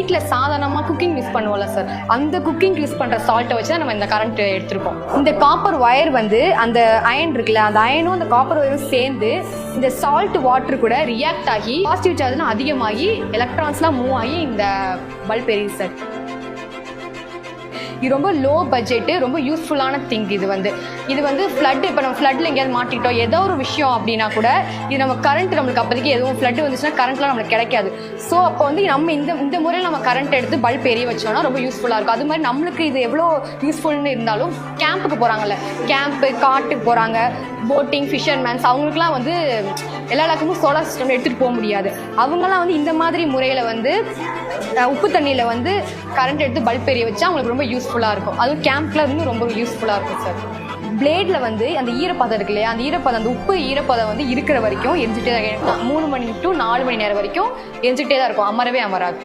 வீட்டில் சாதாரணமாக cooking use பண்ணுவோம்ல சார், அந்த குக்கிங் யூஸ் பண்ணுற சால்ட்டை வச்சு தான் நம்ம இந்த கரண்ட் எடுத்திருக்கோம். இந்த காப்பர் ஒயர் வந்து அந்த அயன் இருக்குல்ல, அந்த அயனும் அந்த காப்பர் ஒயரும் சேர்ந்து இந்த சால்ட் வாட்டர் கூட ரியாக்ட் ஆகி பாசிட்டிவ் சார்ஜ்லாம் அதிகமாகி எலக்ட்ரான்ஸ்லாம் மூவ் ஆகி இந்த பல்ப் எரியுது சார். இது ரொம்ப லோ பட்ஜெட்டு, ரொம்ப யூஸ்ஃபுல்லான திங். இது வந்து ஃப்ளட், இப்போ நம்ம ஃப்ளட்டில் எங்கேயாவது மாட்டிக்கிட்டோம் ஏதோ ஒரு விஷயம் அப்படின்னா கூட இது நம்ம கரண்ட் நம்மளுக்கு அப்போதைக்கு எதுவும் ஃப்ளட் வந்துச்சுன்னா கரண்ட்லாம் நம்மளுக்கு கிடைக்காது. ஸோ அப்போ வந்து நம்ம இந்த முறையில் நம்ம கரண்ட் எடுத்து பல்ப் எரிய வச்சோம்னா ரொம்ப யூஸ்ஃபுல்லாக இருக்கும். அது மாதிரி நம்மளுக்கு இது எவ்வளோ யூஸ்ஃபுல்னு இருந்தாலும் கேம்புக்கு போகிறாங்கல்ல, கேம்ப்பு காட்டுக்கு போகிறாங்க, போட்டிங், ஃபிஷர்மேன்ஸ், அவங்களுக்குலாம் வந்து எல்லா இடத்துக்கும் சோலார் சிஸ்டம் எடுத்துகிட்டு போக முடியாது. அவங்களாம் வந்து இந்த மாதிரி முறையில் வந்து உப்பு தண்ணியில் வந்து கரண்ட் எடுத்து பல்ப் எரிய வச்சா அவங்களுக்கு ரொம்ப யூஸ்ஃபுல்லாக இருக்கும். அதுவும் கேம்ப்ல வந்து ரொம்ப யூஸ்ஃபுல்லாக இருக்கும் சார். பிளேடில் வந்து அந்த ஈரப்பதம் இருக்கு இல்லையா, அந்த ஈரப்பதம், அந்த உப்பு ஈரப்பதம் வந்து இருக்கிற வரைக்கும் எரிஞ்சிட்டே தான் இருக்கும். 3 மணி to 4 மணி நேரம் வரைக்கும் எரிஞ்சிட்டே தான் இருக்கும், அமரவே அமராது.